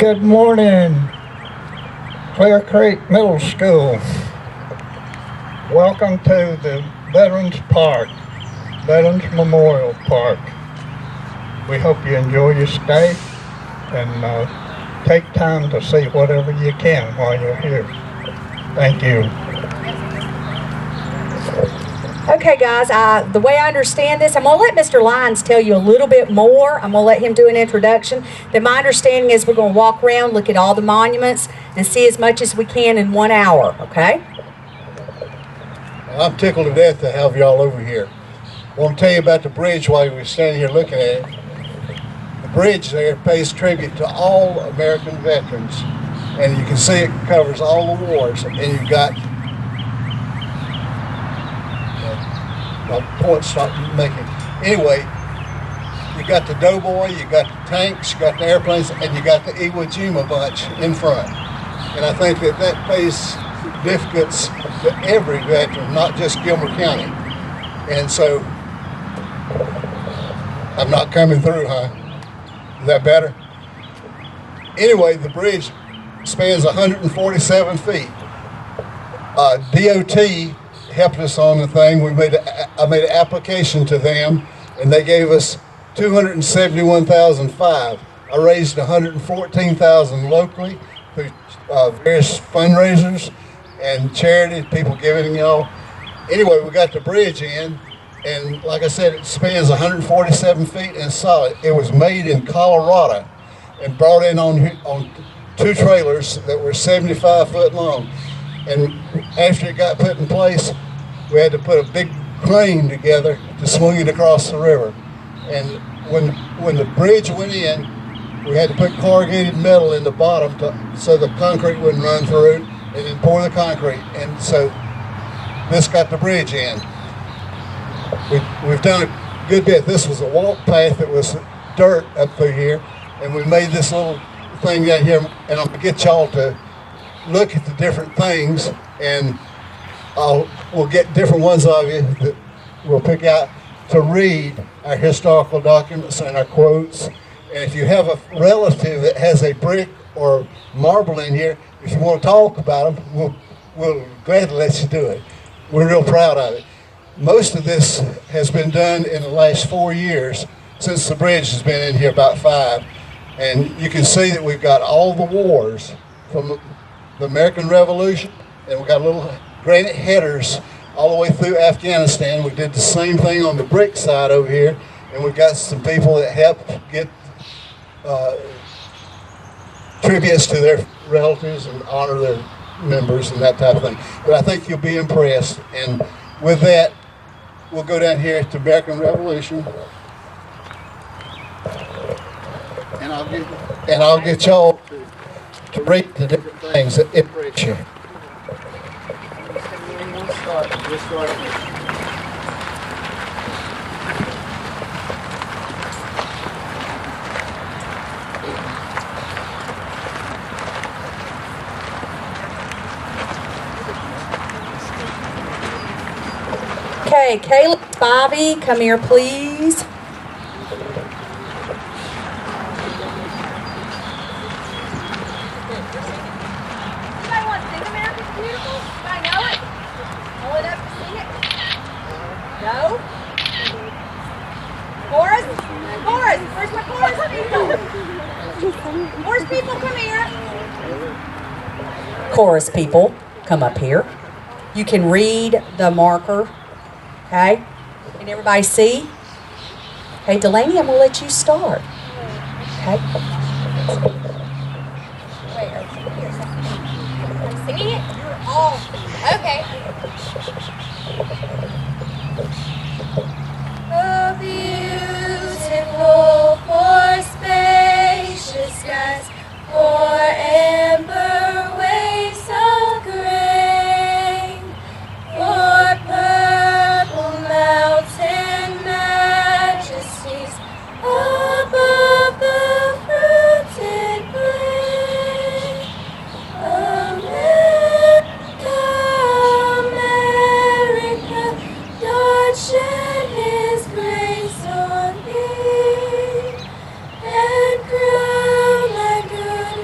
Good morning, Clear Creek Middle School. Welcome to the Veterans Park, Veterans Memorial Park. We hope you enjoy your stay and take time to see whatever you can while you're here. Thank you. Okay, guys, the way I understand this, I'm going to let Mr. Lyons tell you a little bit more. I'm going to let him do an introduction. Then my understanding is we're going to walk around, look at all the monuments, and see as much as we can in 1 hour, okay? I'm tickled to death to have y'all over here. I want to tell you about the bridge while we were standing here looking at it. The bridge there pays tribute to all American veterans, and you can see it covers all the wars, and you've got my point stopped making. Anyway, you got the Doughboy, you got the tanks, you got the airplanes, and you got the Iwo Jima bunch in front. And I think that pays significance to every veteran, not just Gilmer County. And so, I'm not coming through, huh? Is that better? Anyway, the bridge spans 147 feet. DOT helped us on the thing. I made an application to them, and they gave us $271,500. I raised $114,000 locally through various fundraisers and charity, people giving y'all. Anyway, we got the bridge in, and like I said, it spans 147 feet and solid. It was made in Colorado and brought in on two trailers that were 75 foot long. And after it got put in place, we had to put a big crane together to swing it across the river. And when the bridge went in, we had to put corrugated metal in the bottom so the concrete wouldn't run through, and then pour the concrete. And so this got the bridge in. We've done a good bit. This was a walk path that was dirt up through here, and we made this little thing down here, and I'm gonna get y'all to look at the different things, and we'll get different ones of you that we'll pick out to read our historical documents and our quotes. And if you have a relative that has a brick or marble in here, if you want to talk about them, we'll gladly let you do it. We're real proud of it. Most of this has been done in the last 4 years, since the bridge has been in here about 5. And you can see that we've got all the wars from the American Revolution, and we've got little granite headers all the way through Afghanistan. We did the same thing on the brick side over here, and we've got some people that helped get tributes to their relatives and honor their members and that type of thing. But I think you'll be impressed. And with that, we'll go down here to American Revolution, and I'll get y'all to read the different things that it brings you. Okay, Caleb, Bobby, come here, please. No? Chorus? Chorus! Where's my chorus people? Chorus people, come here. Chorus people, come up here. You can read the marker, okay? Can everybody see? Okay, Delaney, I'm going to let you start. Okay? Where? I'm singing it? You're all okay. Oh, beautiful for spacious skies, for amber waves of grain, for purple mountain majesties above the fruited plain. America, America, God shed His grace on thee, and crown thy good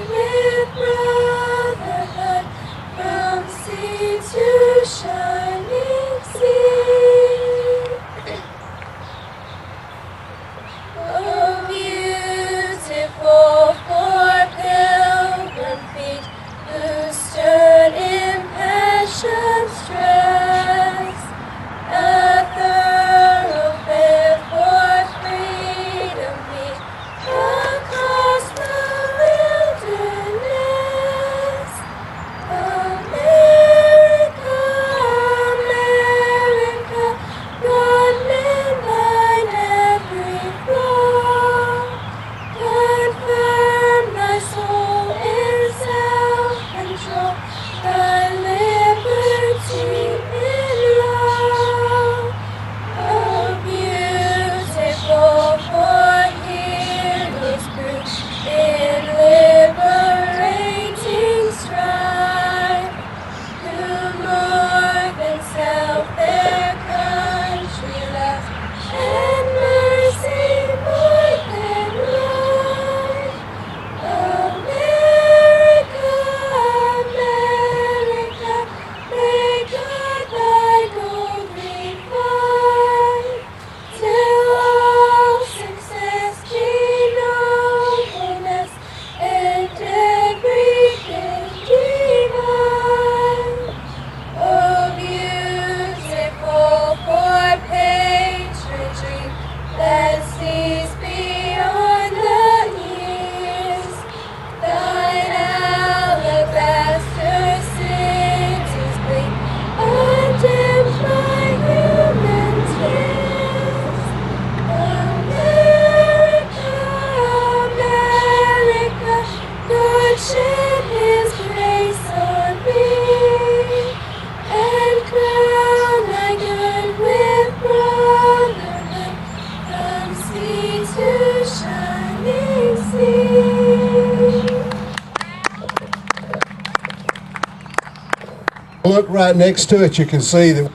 look right next to it, you can see that.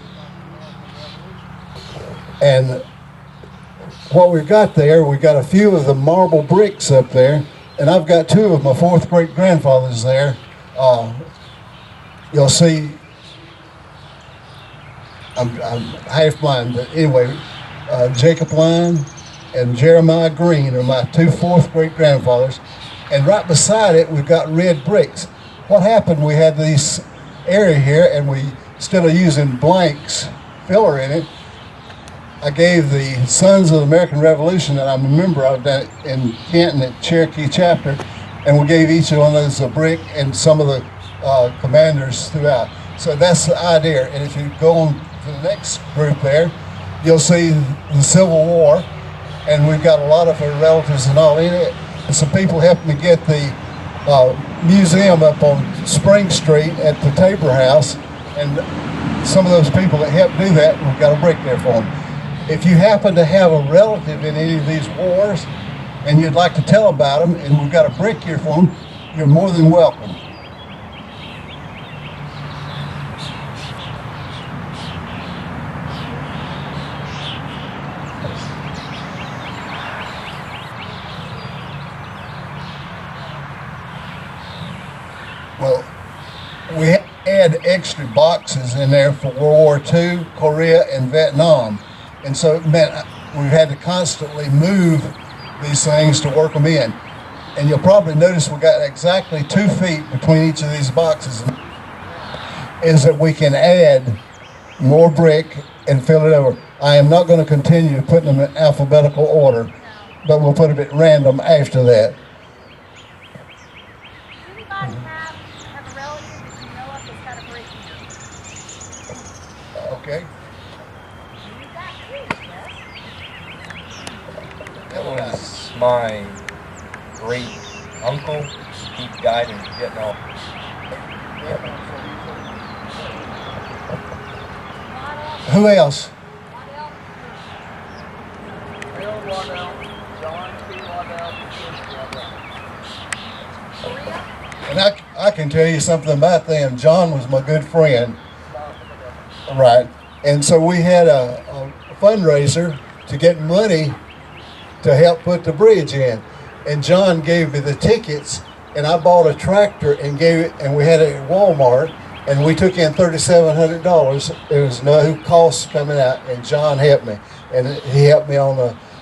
And what we've got there, we've got a few of the marble bricks up there, and I've got two of my fourth great grandfathers there. You'll see, I'm half blind, but anyway, Jacob Line and Jeremiah Green are my two fourth great grandfathers. And right beside it, we've got red bricks. What happened, we had this area here, and we, instead of using blanks, filler in it, I gave the Sons of the American Revolution, and I'm a member of that in Canton at Cherokee chapter, and we gave each one of those a brick and some of the commanders throughout. So that's the idea. And if you go on to the next group there, you'll see the Civil War, and we've got a lot of our relatives and all in it. And some people helped me get the museum up on Spring Street at the Tabor House, and some of those people that helped do that, we've got a brick there for them. If you happen to have a relative in any of these wars and you'd like to tell about them, and we've got a brick here for them, you're more than welcome. Well, we had extra boxes in there for World War II, Korea, and Vietnam. And so it meant we had to constantly move these things to work them in. And you'll probably notice we got exactly 2 feet between each of these boxes. Is that we can add more brick and fill it over. I am not going to continue putting them in alphabetical order, but we'll put them at random after that. Does anybody have a relative that you know of that's got a brick here? Okay. You've got two, yes? That was my great uncle. He died in Vietnam. Who else? What else? Bill Waddell, John T. Waddell, Korea? And I can tell you something about them. John was my good friend. Right. And so we had a fundraiser to get money to help put the bridge in. And John gave me the tickets, and I bought a tractor and gave it, and we had it at Walmart, and we took in $3,700. There was no cost coming out, and John helped me. And he helped me on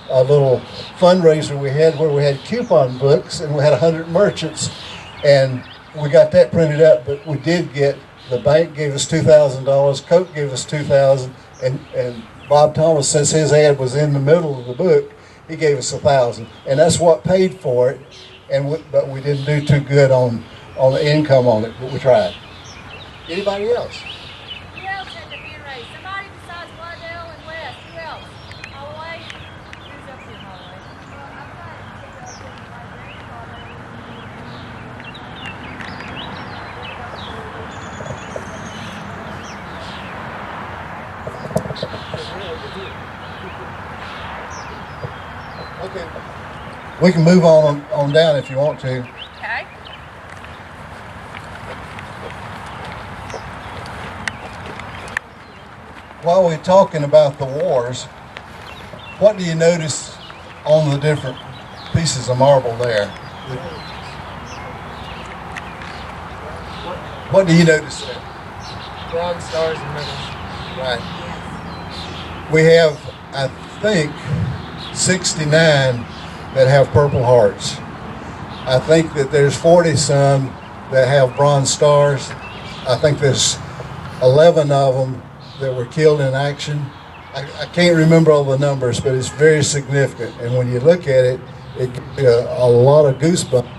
a little fundraiser we had where we had coupon books, and we had 100 merchants, and we got that printed up, but we did get, the bank gave us $2,000, Coke gave us $2,000, and Bob Thomas, since his ad was in the middle of the book, he gave us $1,000, and that's what paid for it. But we didn't do too good on the income on it, but we tried. Anybody else? Who else had the beer race? Somebody besides Waddell and West. Who else? Ellijay? Who's up here, Ellijay? Okay. We can move on down if you want to. Okay. While we're talking about the wars, what do you notice on the different pieces of marble there? What do you notice there? Bronze stars in the middle. Right. We have, I think, 69 that have Purple Hearts. I think that there's 40 some that have bronze stars. I think there's 11 of them that were killed in action. I can't remember all the numbers, but it's very significant. And when you look at it, it gives you a lot of goosebumps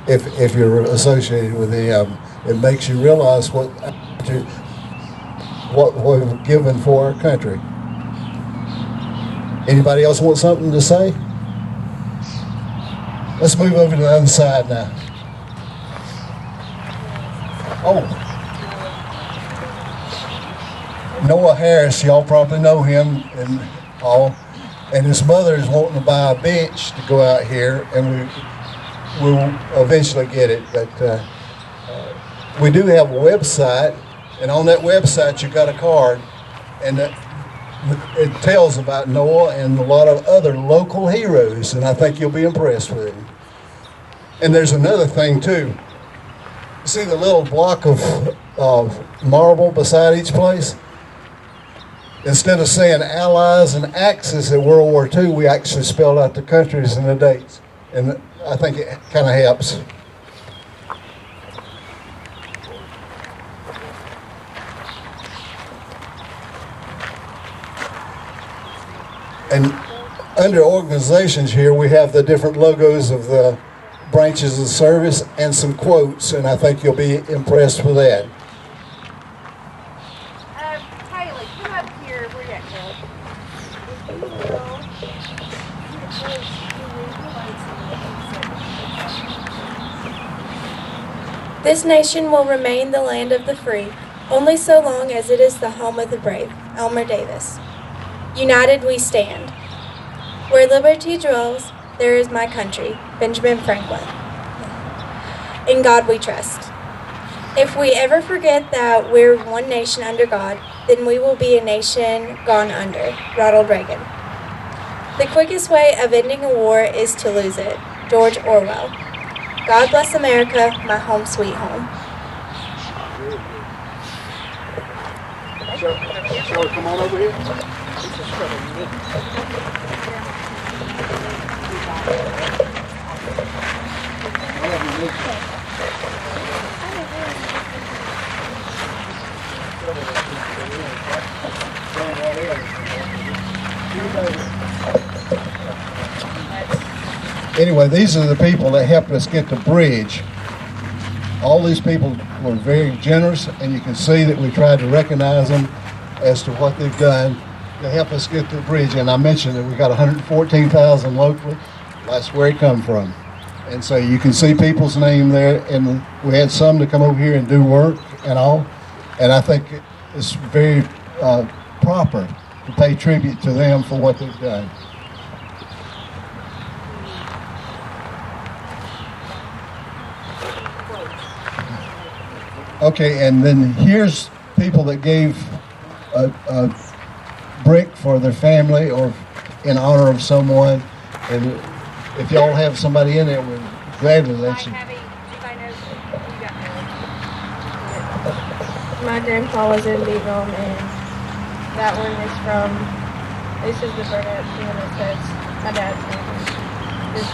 if you're associated with them. It makes you realize what we've given for our country. Anybody else want something to say? Let's move over to the other side now. Oh. Noah Harris, y'all probably know him and all. And his mother is wanting to buy a bench to go out here, and we'll eventually get it. But we do have a website, And on that website, you got a card, and it tells about Noah and a lot of other local heroes, and I think you'll be impressed with it. And there's another thing too. You see the little block of marble beside each place? Instead of saying allies and axis at World War II, we actually spelled out the countries and the dates. And I think it kind of helps. And under organizations here, we have the different logos of the branches of service and some quotes, and I think you'll be impressed with that. Haley, come up here. Where you at, Haley? This nation will remain the land of the free, only so long as it is the home of the brave. Elmer Davis. United we stand. Where liberty dwells, there is my country. Benjamin Franklin. In God we trust. If we ever forget that we're one nation under God, then we will be a nation gone under. Ronald Reagan. The quickest way of ending a war is to lose it. George Orwell. God bless America, my home sweet home. Shall we come on over here? Anyway, these are the people that helped us get the bridge. All these people were very generous, and you can see that we tried to recognize them as to what they've done to help us get the bridge. And I mentioned that we got 114,000 locally. That's where it come from. And so you can see people's name there, and we had some to come over here and do work and all. And I think it's very proper to pay tribute to them for what they've done. Okay, and then here's people that gave a brick for their family or in honor of someone. And if y'all have somebody in there, we'd gladly let you. My grandpa was in Vietnam, and that one is from, this is the Burnett one that says my dad's name. This is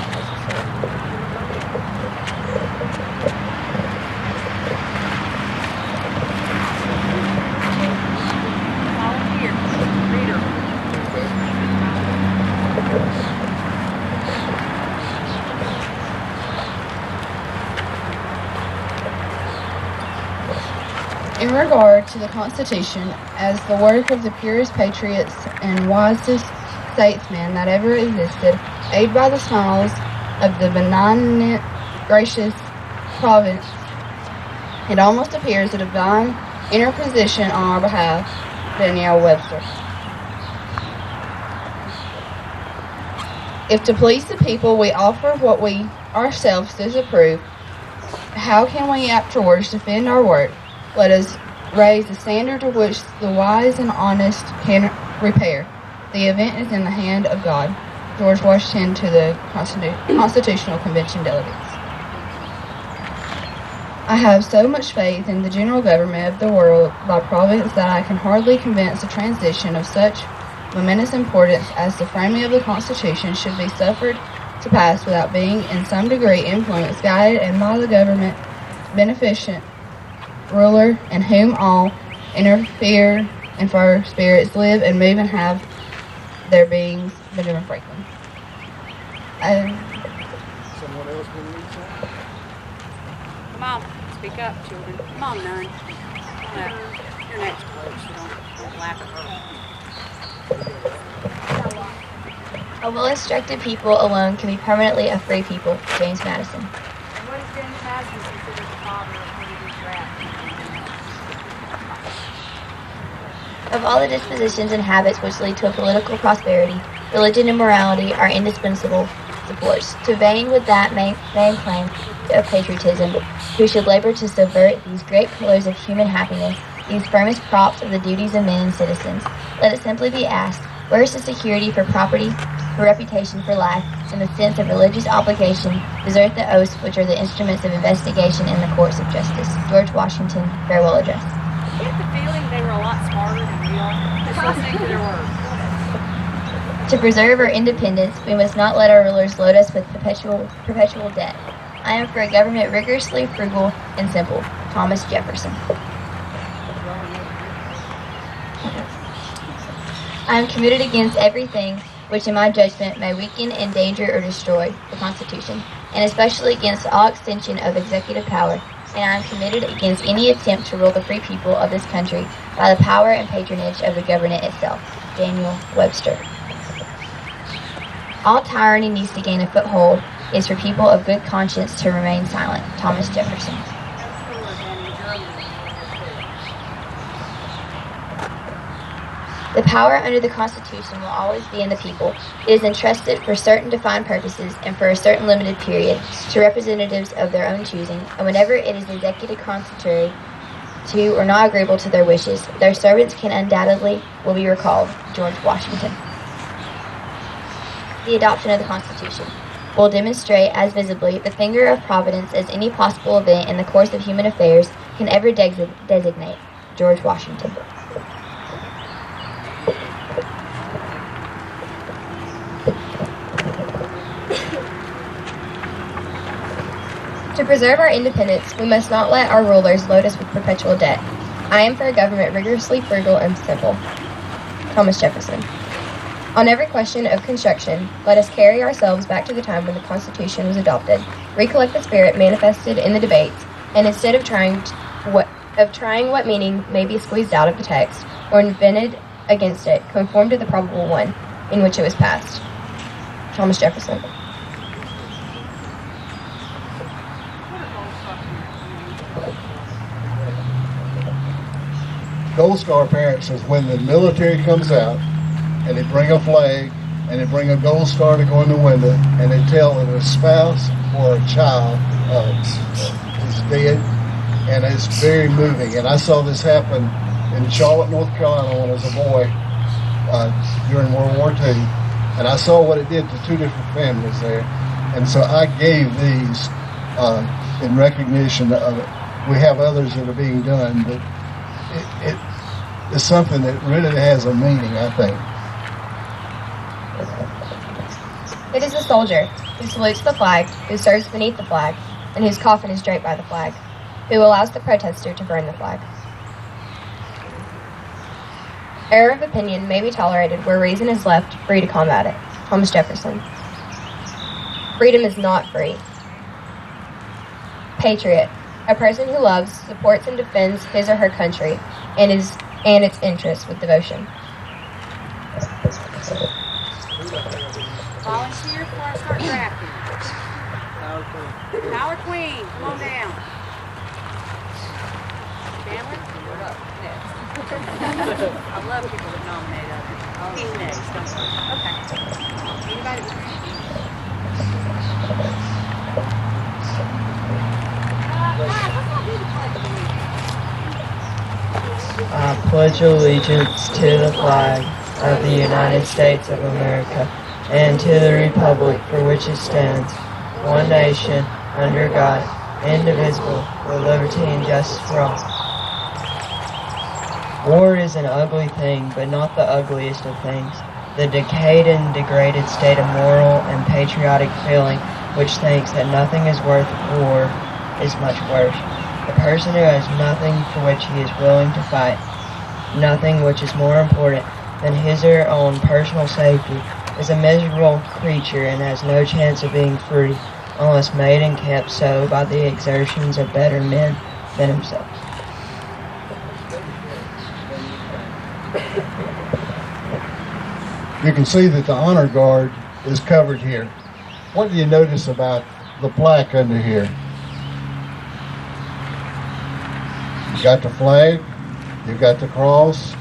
Volunteer. Reader. In regard to the Constitution, as the work of the purest patriots and wisest statesmen that ever existed, aided by the smiles of the benignant, gracious providence, it almost appears a divine interposition on our behalf. Danielle Webster. If to please the people we offer what we ourselves disapprove, how can we afterwards defend our work? Let us raise the standard to which the wise and honest can repair. The event is in the hand of God. George Washington to the Constitutional Convention delegates. I have so much faith in the general government of the world by providence that I can hardly convince a transition of such momentous importance as the framing of the Constitution should be suffered to pass without being in some degree influenced, guided, and by the government beneficent ruler in whom all interfere and for spirits live and move and have their beings. Benjamin Franklin. Someone else want to read something? Come on, speak up, children. Come on, Nern. Come on up. You're next, so don't laugh at her. A well-instructed people alone can be permanently a free people. James Madison. And what is James Madison considered the father of British rap? Of all the dispositions and habits which lead to a political prosperity, religion and morality are indispensable supports. To vain with that main claim of patriotism, who should labor to subvert these great pillars of human happiness, these firmest props of the duties of men and citizens, let it simply be asked, where is the security for property, for reputation, for life, and the sense of religious obligation, desert the oaths which are the instruments of investigation in the courts of justice? George Washington, Farewell Address. I get the feeling they were a lot smarter than we are, just listening to their words. To preserve our independence, we must not let our rulers load us with perpetual debt. I am for a government rigorously frugal and simple. Thomas Jefferson. I am committed against everything which in my judgment may weaken, endanger, or destroy the Constitution, and especially against all extension of executive power, and I am committed against any attempt to rule the free people of this country by the power and patronage of the government itself. Daniel Webster. All tyranny needs to gain a foothold is for people of good conscience to remain silent. Thomas Jefferson. The power under the Constitution will always be in the people. It is entrusted for certain defined purposes and for a certain limited period to representatives of their own choosing, and whenever it is executed contrary to or not agreeable to their wishes, their servants can undoubtedly will be recalled. George Washington. The adoption of the Constitution will demonstrate as visibly the finger of Providence as any possible event in the course of human affairs can ever designate. George Washington. To preserve our independence, we must not let our rulers load us with perpetual debt. I am for a government rigorously frugal and simple. Thomas Jefferson. On every question of construction, let us carry ourselves back to the time when the Constitution was adopted, recollect the spirit manifested in the debates, and instead of trying what meaning may be squeezed out of the text or invented against it, conform to the probable one in which it was passed. Thomas Jefferson. Gold Star parents is when the military comes out and they bring a flag and they bring a gold star to go in the window and they tell that a spouse or a child is dead, and it's very moving. And I saw this happen in Charlotte, North Carolina when I was a boy during World War II, and I saw what it did to two different families there. And so I gave these in recognition of it. We have others that are being done, but it is something that really has a meaning, I think. It is the soldier who salutes the flag, who serves beneath the flag, and whose coffin is draped by the flag, who allows the protester to burn the flag. Error of opinion may be tolerated where reason is left free to combat it. Thomas Jefferson. Freedom is not free. Patriot. A person who loves, supports, and defends his or her country and its interests with devotion. Volunteers before I start drafting. Power Queen, come on down. Chandler, you're up next. I love people that nominate others. He's next, don't worry. Okay. Anybody? I pledge allegiance to the flag of the United States of America and to the republic for which it stands, one nation, under God, indivisible, with liberty and justice for all. War is an ugly thing, but not the ugliest of things. The decayed and degraded state of moral and patriotic feeling which thinks that nothing is worth war is much worse. The person who has nothing for which he is willing to fight, nothing which is more important than his or her own personal safety, is a miserable creature and has no chance of being free unless made and kept so by the exertions of better men than himself. You can see that the honor guard is covered here. What do you notice about the plaque under here? You got the flag, you got the cross,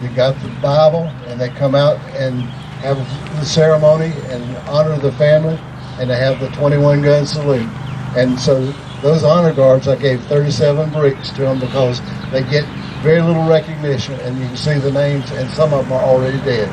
you got the Bible, and they come out and have the ceremony and honor the family, and they have the 21 gun salute. And so those honor guards, I gave 37 bricks to them because they get very little recognition, and you can see the names, and some of them are already dead.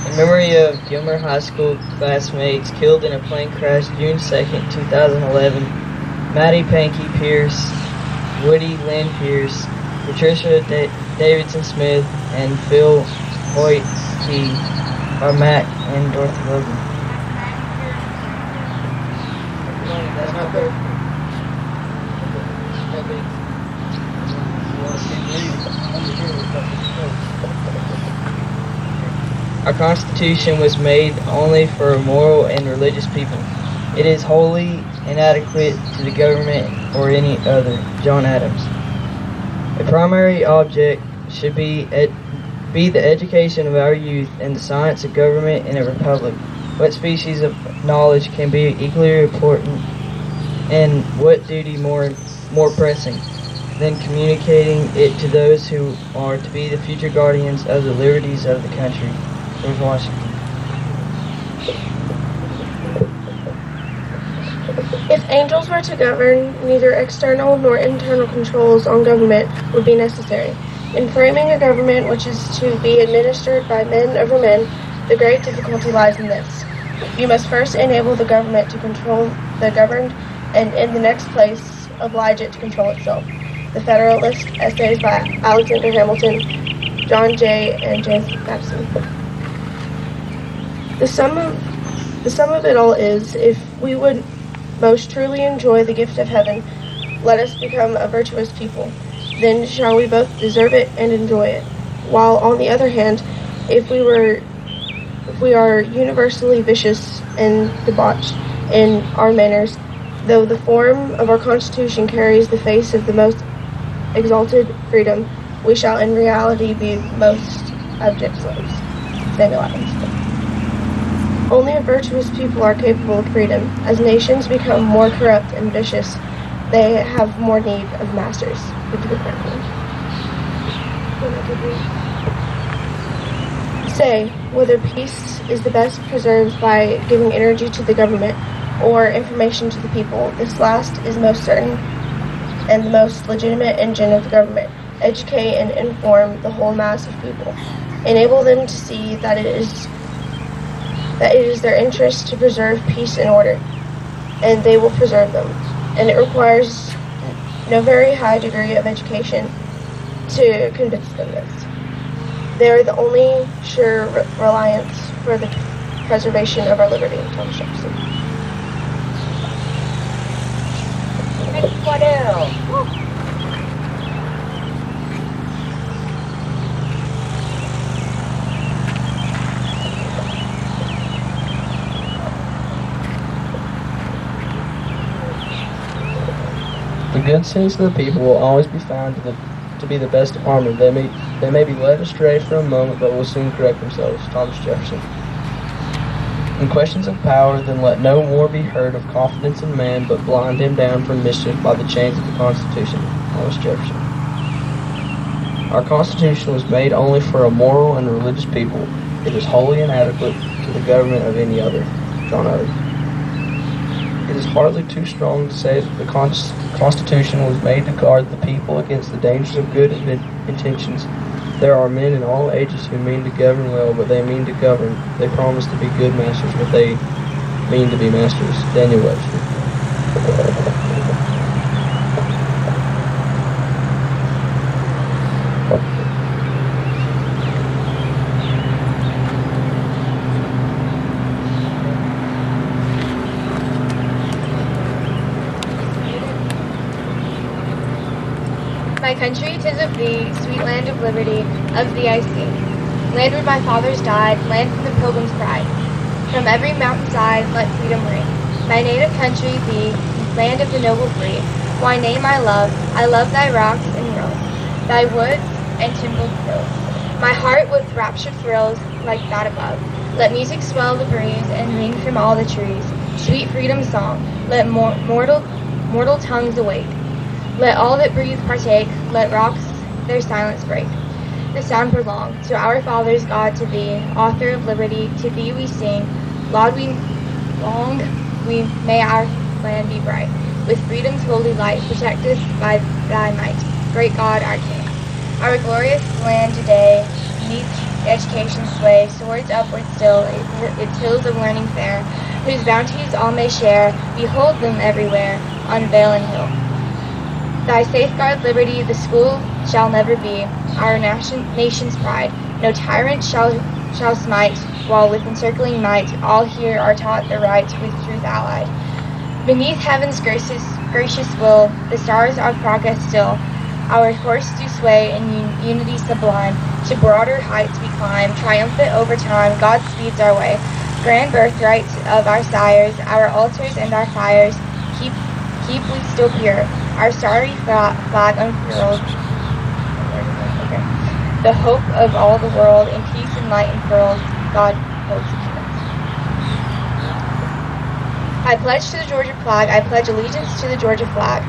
In memory of Gilmer High School classmates killed in a plane crash June 2nd, 2011, Maddie Pankey Pierce, Woody Lynn Pierce, Patricia Davidson Smith, and Phil Hoyt Key by Mac and Dorothy Logan. That's not there. Our Constitution was made only for moral and religious people. It is wholly inadequate to the government or any other. John Adams. A primary object should be the education of our youth in the science of government in a republic. What species of knowledge can be equally important, and what duty more pressing than communicating it to those who are to be the future guardians of the liberties of the country? George Washington. If angels were to govern, neither external nor internal controls on government would be necessary. In framing a government which is to be administered by men over men, the great difficulty lies in this. You must first enable the government to control the governed, and in the next place, oblige it to control itself. The Federalist, essays by Alexander Hamilton, John Jay, and James Madison. The sum of it all is, if we would most truly enjoy the gift of heaven, let us become a virtuous people. Then shall we both deserve it and enjoy it. While on the other hand, if we are universally vicious and debauched in our manners, though the form of our Constitution carries the face of the most exalted freedom, we shall in reality be most abject slaves. Samuel Adams. Only a virtuous people are capable of freedom. As nations become more corrupt and vicious, they have more need of masters. Say whether peace is the best preserved by giving energy to the government or information to the people. This last is most certain and the most legitimate engine of the government. Educate and inform the whole mass of people. Enable them to see that it is their interest to preserve peace and order, and they will preserve them. And it requires no very high degree of education to convince them this. They are the only sure reliance for the preservation of our liberty. Thomas Jefferson. What else? The good sense of the people will always be found to be the best armor. They may be led astray for a moment, but will soon correct themselves. Thomas Jefferson. In questions of power, then let no more be heard of confidence in man, but blind him down from mischief by the chains of the Constitution. Thomas Jefferson. Our Constitution was made only for a moral and religious people. It is wholly inadequate to the government of any other. John Adams. It is hardly too strong to say that the Constitution was made to guard the people against the dangers of good intentions. There are men in all ages who mean to govern well, but they mean to govern. They promise to be good masters, but they mean to be masters. Daniel Webster. My country, 'tis of thee, sweet land of liberty, of thee I sing. Land where my fathers died, land from the pilgrim's pride. From every mountainside let freedom ring. My native country, thee, land of the noble free. Why name I love thy rocks and rills, thy woods and timbered hills. My heart with rapture thrills like that above. Let music swell the breeze and ring from all the trees. Sweet freedom song, let mortal tongues awake. Let all that breathe partake, let rocks their silence break. The sound prolonged, to our fathers, God, to thee, author of liberty, to thee we sing. Laud we long, may our land be bright. With freedom's holy light, protect us by thy might. Great God, our King. Our glorious land today needs education's sway, soars upward still, its hills of learning fair, whose bounties all may share. Behold them everywhere, on vale and hill. Thy safeguard liberty, the school shall never be our nation's pride. No tyrant shall smite, while with encircling might all here are taught the right with truth allied. Beneath heaven's gracious will, the stars of progress still. Our course do sway in unity sublime. To broader heights we climb, triumphant over time. God speeds our way. Grand birthright of our sires, our altars and our fires, keep we still pure. Our starry flag unfurled. The hope of all the world, in peace and light unfurled, God holds secure. I pledge to the Georgia flag, I pledge allegiance to the Georgia flag,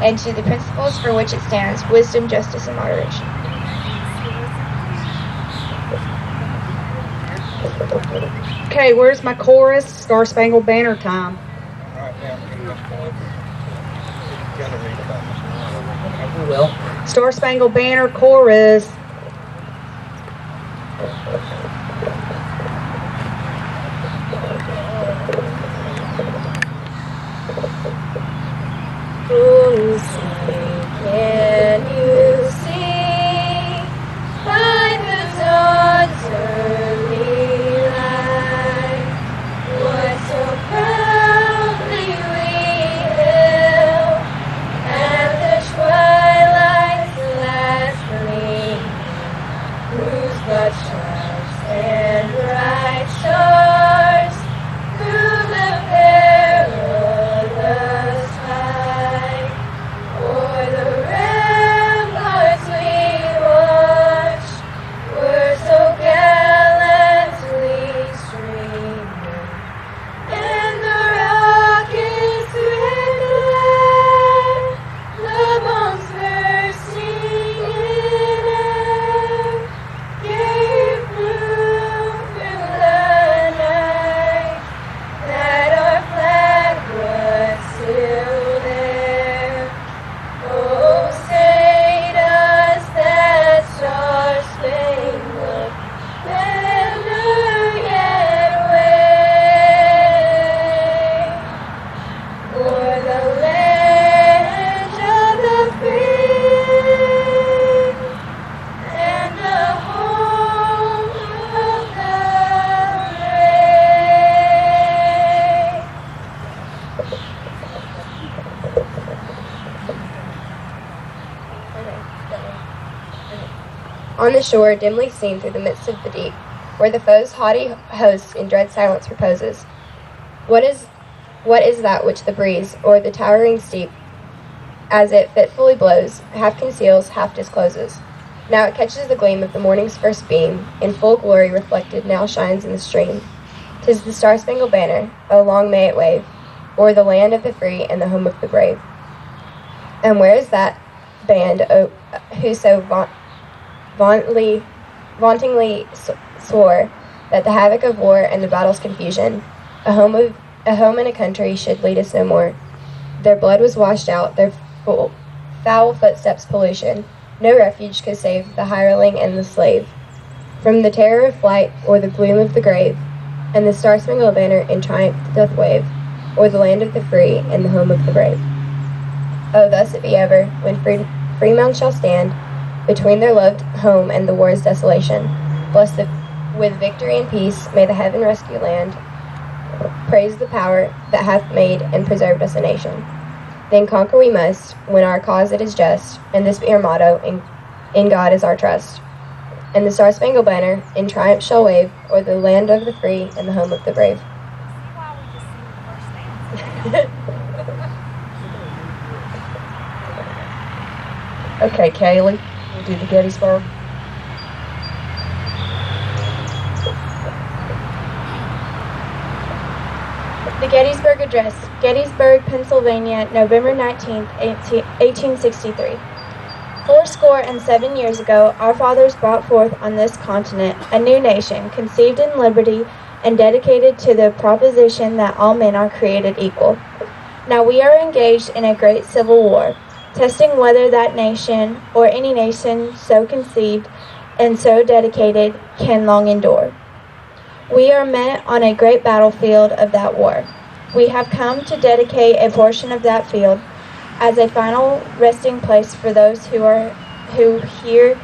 and to the principles for which it stands, wisdom, justice, and moderation. Okay, where's my chorus? Star Spangled Banner time. Right now, to this point, you gotta read about it. We will. Star Spangled Banner chorus. Oh, say, can you see by the dawn's early light what so proudly we hailed at the twilight's last gleam, whose broad stripes and bright stars through the perilous fight o'er the ramparts we watched were so gallantly streaming, and the rockets' red glare, the bombs bursting in air, gave proof through the night that our flag was still there. Oh, say does that star-spangled banner yet wave o'er the land of the free and the home of the brave. On the shore, dimly seen through the midst of the deep, where the foe's haughty host in dread silence reposes, what is that which the breeze, o'er the towering steep, as it fitfully blows, half conceals, half discloses? Now it catches the gleam of the morning's first beam, in full glory reflected, now shines in the stream. 'Tis the Star-Spangled Banner, oh long may it wave, o'er the land of the free and the home of the brave. And where is that band, who so vauntingly swore that the havoc of war and the battle's confusion, a home and a country should lead us no more? Their blood was washed out, their foul footsteps pollution. No refuge could save the hireling and the slave from the terror of flight or the gloom of the grave. And the Star-Spangled Banner in triumph doth wave o'er the land of the free and the home of the brave. Oh, thus it be ever, when freemen shall stand between their loved home and the war's desolation. Blessed with victory and peace, may the heaven rescue land. Praise the power that hath made and preserved us a nation. Then conquer we must, when our cause it is just, and this be our motto, in God is our trust. And the Star-Spangled Banner in triumph shall wave o'er the land of the free and the home of the brave. Okay, Kaylee, we'll do the Gettysburg. The Gettysburg Address, Gettysburg, Pennsylvania, November 19, 1863. 87 years ago, our fathers brought forth on this continent a new nation, conceived in liberty and dedicated to the proposition that all men are created equal. Now we are engaged in a great civil war, testing whether that nation, or any nation so conceived and so dedicated, can long endure. We are met on a great battlefield of that war. We have come to dedicate a portion of that field as a final resting place for those who here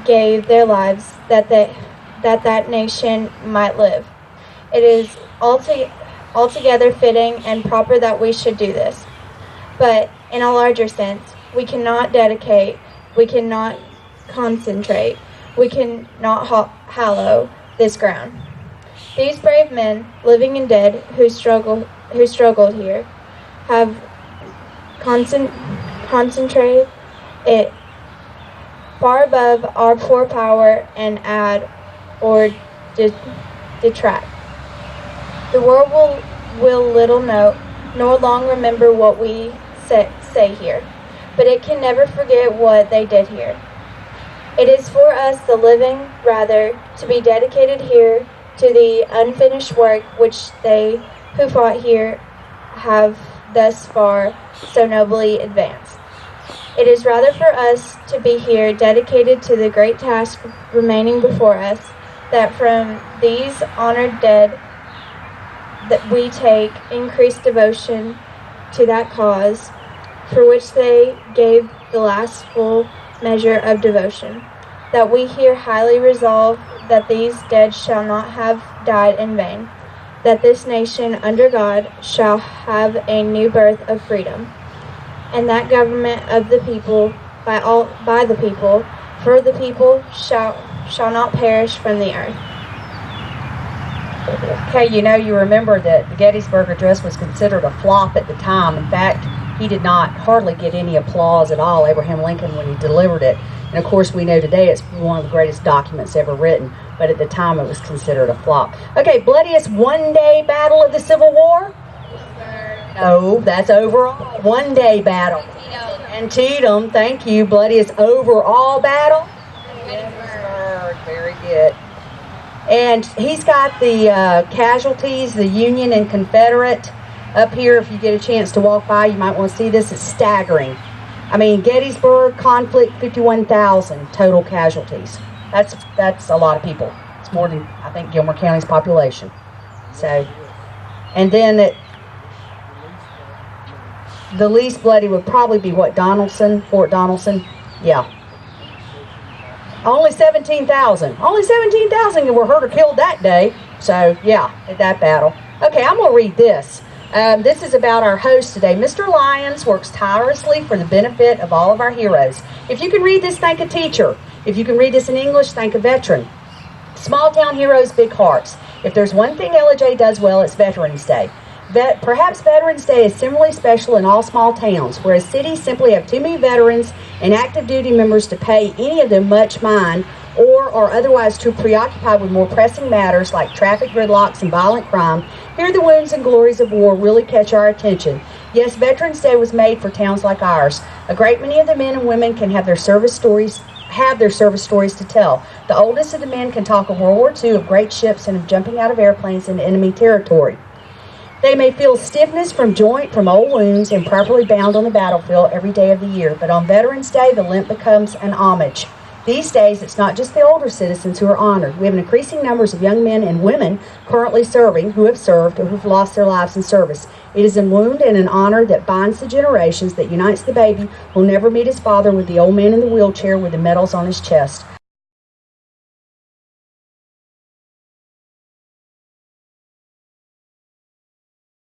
gave their lives that that nation might live. It is altogether fitting and proper that we should do this. But in a larger sense, we cannot dedicate, we cannot concentrate, we cannot hallow this ground. These brave men, living and dead, who struggled here, have concentrated it far above our poor power and add or detract. The world will little know nor long remember what we say here, but it can never forget what they did here. It is for us, the living, rather, to be dedicated here to the unfinished work which they who fought here have thus far so nobly advanced. It is rather for us to be here dedicated to the great task remaining before us, that from these honored dead that we take increased devotion to that cause for which they gave the last full measure of devotion, that we here highly resolve that these dead shall not have died in vain, that this nation under God shall have a new birth of freedom, and that government of the people, by the people, for the people shall not perish from the earth. Okay, you remember that the Gettysburg Address was considered a flop at the time. In fact, he did not hardly get any applause at all, Abraham Lincoln, when he delivered it. And of course, we know today it's one of the greatest documents ever written, but at the time it was considered a flop. Okay, bloodiest one-day battle of the Civil War? No, that's overall. One-day battle. Antietam, thank you. Bloodiest overall battle? Gettysburg, very good. And he's got the casualties, the Union and Confederate up here. If you get a chance to walk by, you might want to see this. It's staggering. I mean, Gettysburg conflict, 51,000 total casualties. That's a lot of people. It's more than, I think, Gilmore County's population. So, and then the least bloody would probably be what, Fort Donelson? Yeah. Only 17,000. Only 17,000 were hurt or killed that day. So, yeah, at that battle. Okay, I'm going to read this. This is about our host today. Mr. Lyons works tirelessly for the benefit of all of our heroes. If you can read this, thank a teacher. If you can read this in English, thank a veteran. Small town heroes, big hearts. If there's one thing Ellijay does well, it's Veterans Day. Perhaps Veterans Day is similarly special in all small towns, whereas cities simply have too many veterans and active duty members to pay any of them much mind, or are otherwise too preoccupied with more pressing matters like traffic gridlocks and violent crime. Here the wounds and glories of war really catch our attention. Yes, Veterans Day was made for towns like ours. A great many of the men and women can have their service stories to tell. The oldest of the men can talk of World War II, of great ships, and of jumping out of airplanes into enemy territory. They may feel stiffness from joint, from old wounds, and properly bound on the battlefield every day of the year. But on Veterans Day, the limp becomes an homage. These days, it's not just the older citizens who are honored. We have an increasing numbers of young men and women currently serving, who have served, or who have lost their lives in service. It is a wound and an honor that binds the generations, that unites the baby who will never meet his father with the old man in the wheelchair with the medals on his chest.